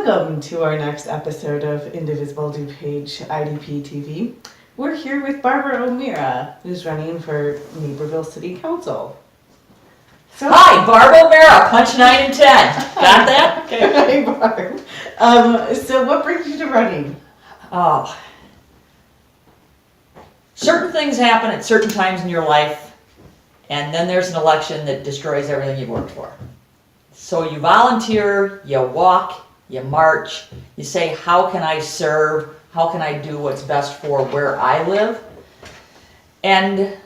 Welcome to our next episode of Indivisible DuPage IDP TV. We're here with Barbara Omeara, who's running for Naperville City Council. So, hi, Barbara Omeara, punch 9 and 10. Got that? Okay. Hi, Barb. So what brings you to running? Oh. Certain things happen at certain times in your life, and then there's an election that destroys everything you've worked for. So you volunteer, you walk, you march, you say, how can I serve? How can I do what's best for where I live? And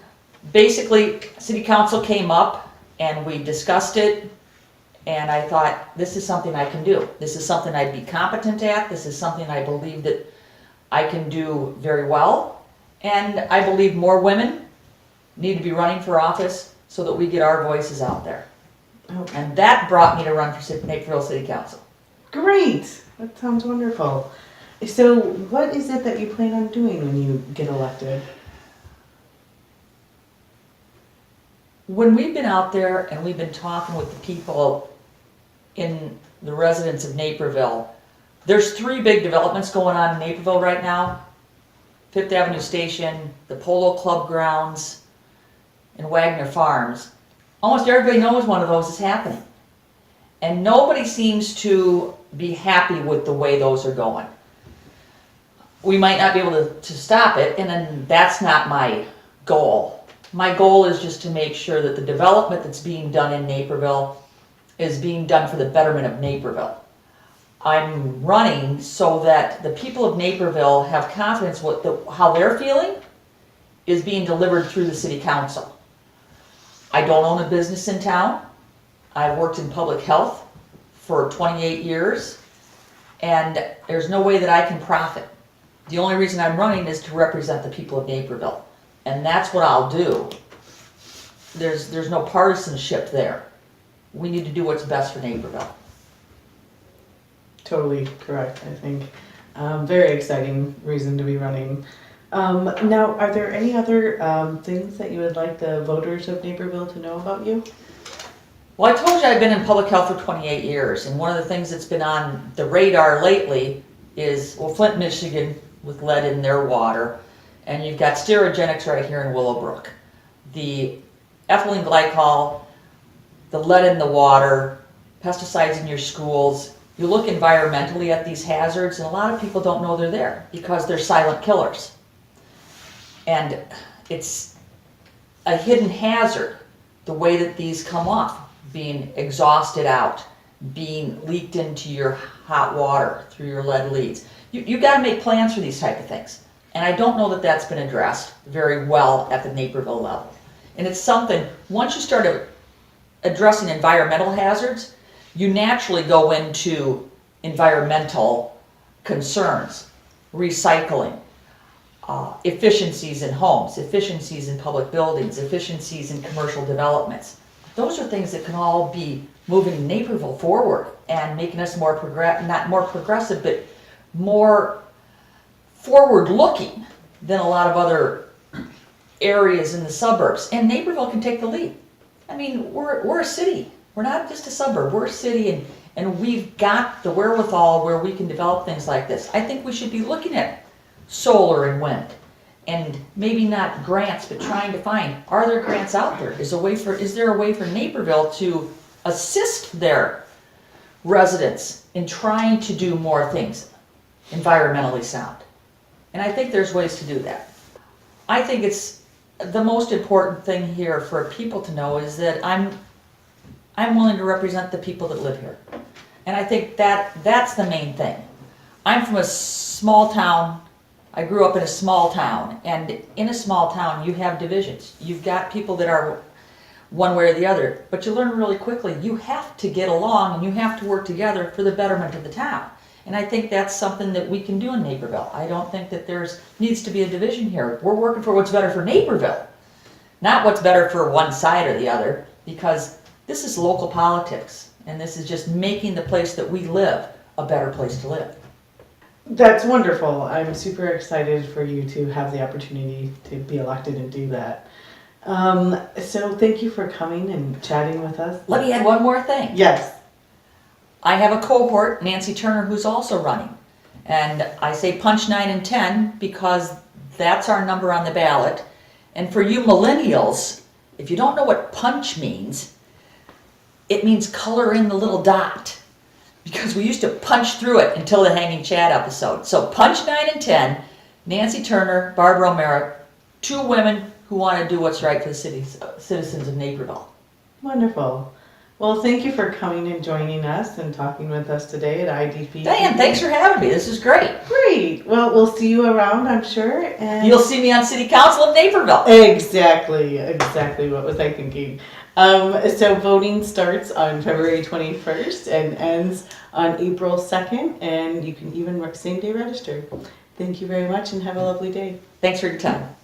basically, City Council came up and we discussed it, and I thought, this is something I can do. This is something I'd be competent at. This is something I believe that I can do very well. And I believe more women need to be running for office so that we get our voices out there. Okay. And that brought me to run for Naperville City Council. Great. That sounds wonderful. So what is it that you plan on doing when you get elected? When we've been out there and we've been talking with the people in the residents of Naperville, there's 3 big developments going on in Naperville right now. 5th Avenue Station, the Polo Club grounds, and Wagner Farms. Almost everybody knows one of those is happening. And nobody seems to be happy with the way those are going. We might not be able to stop it, and then that's not my goal. My goal is just to make sure that the development that's being done in Naperville is being done for the betterment of Naperville. I'm running so that the people of Naperville have confidence how they're feeling is being delivered through the City Council. I don't own a business in town. I've worked in public health for 28 years, and there's no way that I can profit. The only reason I'm running is to represent the people of Naperville, and that's what I'll do. There's no partisanship there. We need to do what's best for Naperville. Totally correct, I think. Very exciting reason to be running. Now, are there any other things that you would like the voters of Naperville to know about you? Well, I told you I've been in public health for 28 years, and one of the things that's been on the radar lately is, Flint, Michigan, with lead in their water, and you've got Sterigenics right here in Willowbrook. The ethylene glycol, the lead in the water, pesticides in your schools. You look environmentally at these hazards, and a lot of people don't know they're there because they're silent killers. And it's a hidden hazard, the way that these come off, being exhausted out, being leaked into your hot water through your lead leads. You got to make plans for these type of things. And I don't know that that's been addressed very well at the Naperville level. And it's something, once you start addressing environmental hazards, you naturally go into environmental concerns, recycling, efficiencies in homes, efficiencies in public buildings, efficiencies in commercial developments. Those are things that can all be moving Naperville forward and making us more not more progressive, but more forward-looking than a lot of other areas in the suburbs. And Naperville can take the lead. I mean, we're a city. We're not just a suburb. We're a city, and we've got the wherewithal where we can develop things like this. I think we should be looking at solar and wind, and maybe not grants, but trying to find, are there grants out there? Is there a way for Naperville to assist their residents in trying to do more things environmentally sound? And I think there's ways to do that. I think it's the most important thing here for people to know is that I'm willing to represent the people that live here. And I think that's the main thing. I'm from a small town. I grew up in a small town, and in a small town you have divisions. You've got people that are one way or the other, but you learn really quickly you have to get along and you have to work together for the betterment of the town. And I think that's something that we can do in Naperville. I don't think that needs to be a division here. We're working for what's better for Naperville, not what's better for one side or the other, because this is local politics, and this is just making the place that we live a better place to live. That's wonderful. I'm super excited for you to have the opportunity to be elected and do that. So thank you for coming and chatting with us. Let me add one more thing. Yes. I have a cohort, Nancy Turner, who's also running. And I say punch 9 and 10 because that's our number on the ballot. And for you millennials, if you don't know what punch means, it means color in the little dot. Because we used to punch through it until the Hanging Chad episode. So punch 9 and 10, Nancy Turner, Barbara Omeara, two women who want to do what's right for the citizens of Naperville. Wonderful. Well, thank you for coming and joining us and talking with us today at IDP. Diane, thanks for having me. This is great. Great. Well, we'll see you around, I'm sure. And You'll see me on City Council of Naperville. Exactly. What was I thinking? So voting starts on February 21st and ends on April 2nd, and you can even same day register. Thank you very much and have a lovely day. Thanks for your time.